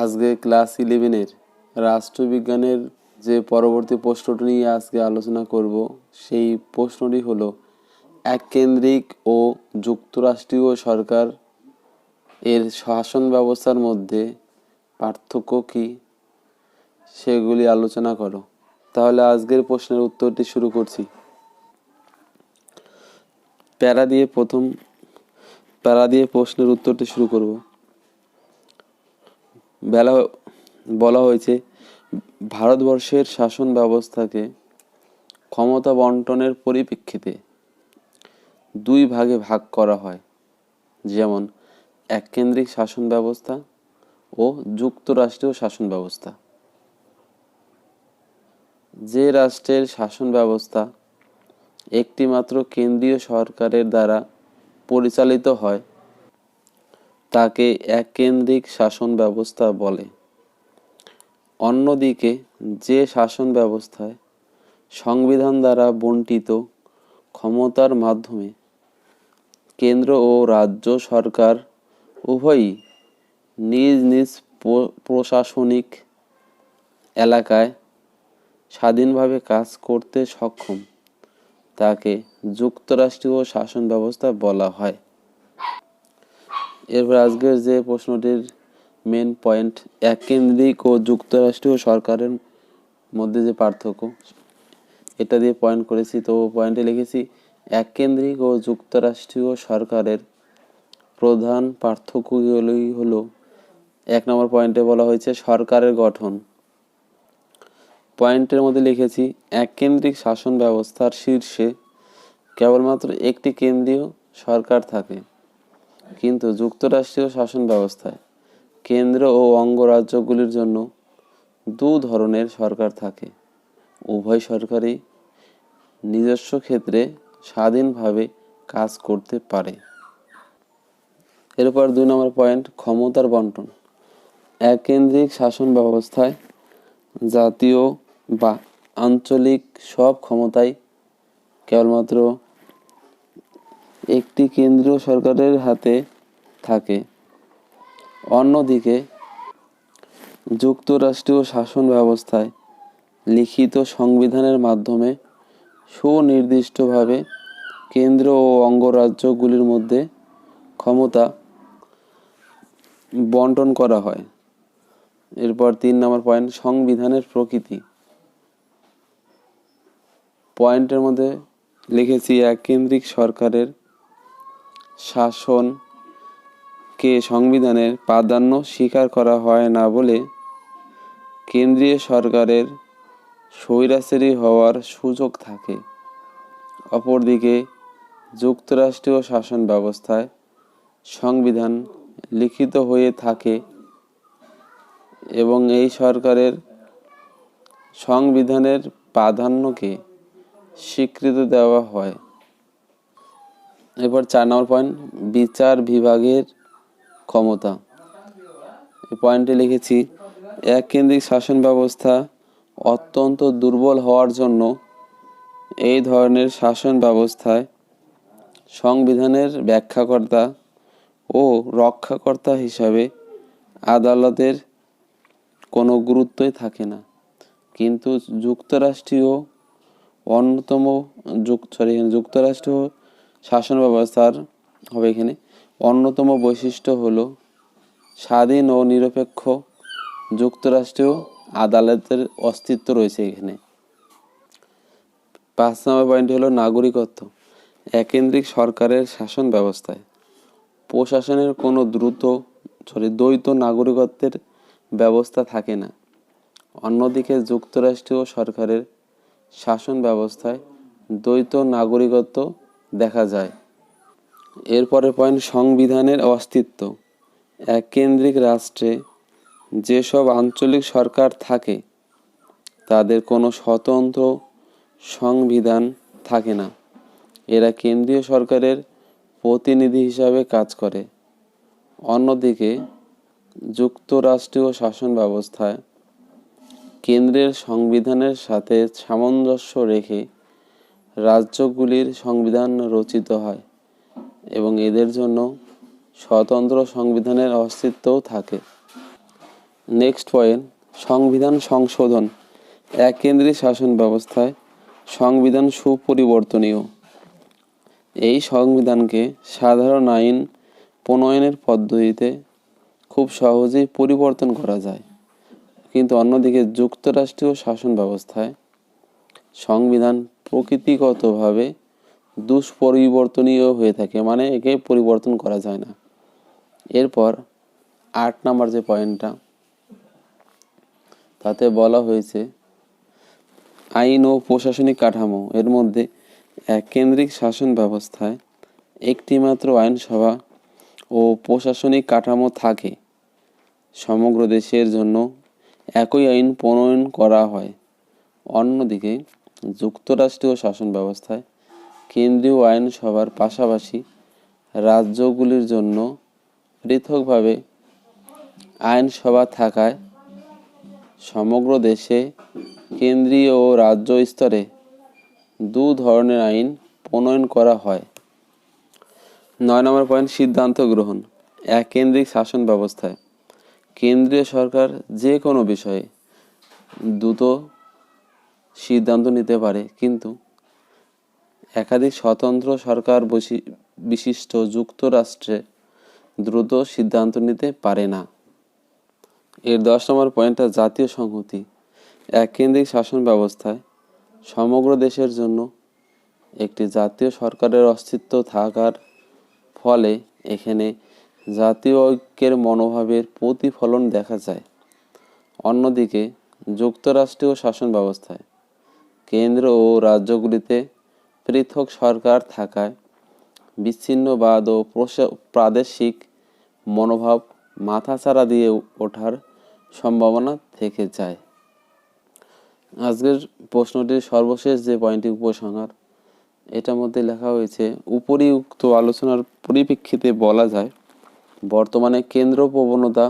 আজকে ক্লাস 11-এর রাষ্ট্রবিজ্ঞানের যে পরবর্তী প্রশ্নটি নিয়ে আজকে আলোচনা করব সেই প্রশ্নটি হলো এককেন্দ্রিক ও যুক্তরাষ্ট্রীয় সরকার এর শাসন ব্যবস্থার মধ্যে পার্থক্য কী সেগুলি আলোচনা করো। তাহলে আজকের প্রশ্নের উত্তরটি শুরু করছি। প্যারা দিয়ে প্রশ্নের উত্তরটি শুরু করব। বলা হয়েছে ভারতবর্ষের শাসন ব্যবস্থাকে ক্ষমতা বন্টনের পরিপ্রেক্ষিতে দুই ভাগে ভাগ করা হয়, যেমন এককেন্দ্রিক শাসন ব্যবস্থা ও যুক্তরাষ্ট্রীয় শাসন ব্যবস্থা। যে রাষ্ট্রের শাসন ব্যবস্থা একটি মাত্র কেন্দ্রীয় সরকারের দ্বারা পরিচালিত হয় তাকে এককেন্দ্রিক শাসন ব্যবস্থা বলে। অন্যদিকে যে শাসন ব্যবস্থায় সংবিধান দ্বারা বণ্টিত ক্ষমতার মাধ্যমে কেন্দ্র ও রাজ্য সরকার উভয়ই নিজ নিজ প্রশাসনিক এলাকায় স্বাধীনভাবে কাজ করতে সক্ষম তাকে যুক্তরাষ্ট্রীয় শাসন ব্যবস্থা বলা হয়। এরপর আজকের যে প্রশ্নটির মেন পয়েন্ট, এককেন্দ্রিক ও যুক্তরাষ্ট্রীয় সরকারের মধ্যে যে পার্থক্য, এটা দিয়ে পয়েন্ট করেছি। তো পয়েন্টে লিখেছি এককেন্দ্রিক ও যুক্তরাষ্ট্রীয় সরকারের প্রধান পার্থক্যগুলি হলো, 1 নম্বর পয়েন্টে বলা হয়েছে সরকারের গঠন। পয়েন্টের মধ্যে লিখেছি এককেন্দ্রিক শাসন ব্যবস্থার শীর্ষে কেবলমাত্র একটি কেন্দ্রীয় সরকার থাকে, কিন্তু যুক্তরাষ্ট্রীয় শাসন ব্যবস্থায় কেন্দ্র ও অঙ্গরাজ্যগুলির জন্য দু ধরনের সরকার থাকে। উভয় সরকারই নিজস্ব ক্ষেত্রে স্বাধীনভাবে কাজ করতে পারে। এরপর 2 নম্বর পয়েন্ট ক্ষমতার বন্টন। এককেন্দ্রিক শাসন ব্যবস্থায় জাতীয় বা আঞ্চলিক সব ক্ষমতাই কেবলমাত্র একটি কেন্দ্রীয় সরকারের হাতে থাকে। অন্যদিকে যুক্তরাষ্ট্রীয় শাসন ব্যবস্থায় লিখিত সংবিধানের মাধ্যমে সুনির্দিষ্টভাবে কেন্দ্র ও অঙ্গরাজ্যগুলির মধ্যে ক্ষমতা বন্টন করা হয়। এরপর 3 নম্বর পয়েন্ট সংবিধানের প্রকৃতি। পয়েন্টের মধ্যে লিখেছি এককেন্দ্রিক সরকারের শাসনকে সংবিধানের প্রাধান্য স্বীকার করা হয় না বলে কেন্দ্রীয় সরকারের স্বৈরাচারী হওয়ার সুযোগ থাকে। অপরদিকে যুক্তরাষ্ট্রীয় শাসন ব্যবস্থায় সংবিধান লিখিত হয়ে থাকে এবং এই সরকারের সংবিধানের প্রাধান্যকে স্বীকৃতি দেওয়া হয়। এরপর 4 নম্বর পয়েন্ট বিচার বিভাগের ক্ষমতা। এই পয়েন্টে লিখেছি এককেন্দ্রিক শাসন ব্যবস্থা অত্যন্ত দুর্বল হওয়ার জন্য এই ধরনের শাসন ব্যবস্থায় সংবিধানের ব্যাখ্যাকর্তা ও রক্ষাকর্তা হিসাবে আদালতের কোনো গুরুত্বই থাকে না। কিন্তু যুক্তরাষ্ট্রীয় শাসন ব্যবস্থার এখানে অন্যতম বৈশিষ্ট্য হলো স্বাধীন ও নিরপেক্ষ যুক্তরাষ্ট্রীয় আদালতের অস্তিত্ব রয়েছে এখানে। 5 নম্বর পয়েন্ট হলো নাগরিকত্ব। এককেন্দ্রিক সরকারের শাসন ব্যবস্থায় প্রশাসনের কোনো দ্বৈত নাগরিকত্বের ব্যবস্থা থাকে না। অন্যদিকে যুক্তরাষ্ট্রীয় সরকারের শাসন ব্যবস্থায় দ্বৈত নাগরিকত্ব দেখা যায়। এরপরের পয়েন্ট সংবিধানের অস্তিত্ব। এককেন্দ্রিক রাষ্ট্রে যেসব আঞ্চলিক সরকার থাকে তাদের কোনো স্বতন্ত্র সংবিধান থাকে না। এরা কেন্দ্রীয় সরকারের প্রতিনিধি হিসাবে কাজ করে। অন্যদিকে যুক্তরাষ্ট্রীয় শাসন ব্যবস্থায় কেন্দ্রের সংবিধানের সাথে সামঞ্জস্য রেখে রাজ্যগুলির সংবিধান রচিত হয় এবং এদের জন্য স্বতন্ত্র সংবিধানের অস্তিত্বও থাকে। নেক্সট পয়েন্ট, সংবিধান সংশোধন। এককেন্দ্রিক শাসন ব্যবস্থায় সংবিধান সুপরিবর্তনীয়। এই সংবিধানকে সাধারণ আইন প্রণয়নের পদ্ধতিতে খুব সহজেই পরিবর্তন করা যায়, কিন্তু অন্যদিকে যুক্তরাষ্ট্রীয় শাসন ব্যবস্থায় সংবিধান প্রকৃতিগতভাবে দুষ্পরিবর্তনীয় হয়ে থাকে, মানে একে পরিবর্তন করা যায় না। এরপর 8 নম্বর যে পয়েন্টটা, তাতে বলা হয়েছে আইন ও প্রশাসনিক কাঠামো। এর মধ্যে এককেন্দ্রিক শাসন ব্যবস্থায় একটিমাত্র আইনসভা ও প্রশাসনিক কাঠামো থাকে। সমগ্র দেশের জন্য একই আইন প্রণয়ন করা হয়। অন্যদিকে যুক্তরাষ্ট্রীয় শাসন ব্যবস্থায় কেন্দ্রীয় আইনসভার পাশাপাশি রাজ্যগুলির জন্য পৃথকভাবে আইনসভা থাকায় সমগ্র দেশে কেন্দ্রীয় ও রাজ্য স্তরে দু ধরনের আইন প্রণয়ন করা হয়। 9 নম্বর পয়েন্ট, সিদ্ধান্ত গ্রহণ। এককেন্দ্রিক শাসন ব্যবস্থায় কেন্দ্রীয় সরকার যে কোনো বিষয়ে দ্রুত সিদ্ধান্ত নিতে পারে, কিন্তু একাধিক স্বতন্ত্র সরকার বিশিষ্ট যুক্তরাষ্ট্রে দ্রুত সিদ্ধান্ত নিতে পারে না। এর 10 নম্বর পয়েন্টটা জাতীয় সংহতি। এককেন্দ্রিক শাসন ব্যবস্থায় সমগ্র দেশের জন্য একটি জাতীয় সরকারের অস্তিত্ব থাকার ফলে এখানে জাতীয় ঐক্যের মনোভাবের প্রতিফলন দেখা যায়। অন্যদিকে যুক্তরাষ্ট্রীয় শাসন ব্যবস্থায় কেন্দ্র ও রাজ্যগুলিতে পৃথক সরকার থাকায় বিচ্ছিন্নবাদ ও প্রাদেশিক মনোভাব মাথাচাড়া দিয়ে ওঠার সম্ভাবনা থেকে যায়। আজকের প্রশ্নটির সর্বশেষ যে পয়েন্টটি উপসংহার, এটার মধ্যে লেখা হয়েছে উপরিউক্ত আলোচনার পরিপ্রেক্ষিতে বলা যায় বর্তমানে কেন্দ্র প্রবণতা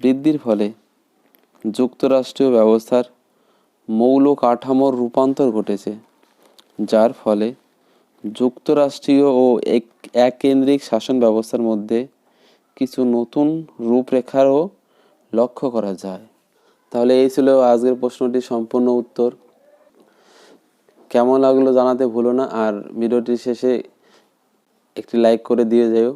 বৃদ্ধির ফলে যুক্তরাষ্ট্রীয় ব্যবস্থার মৌল কাঠামোর রূপান্তর ঘটেছে, যার ফলে যুক্তরাষ্ট্রীয় ও এককেন্দ্রিক শাসন ব্যবস্থার মধ্যে কিছু নতুন রূপরেখারও লক্ষ্য করা যায়। তাহলে এই ছিল আজকের প্রশ্নটির সম্পূর্ণ উত্তর। কেমন লাগলো জানাতে ভুলো না, আর ভিডিওটির শেষে একটি লাইক করে দিয়ে যাও।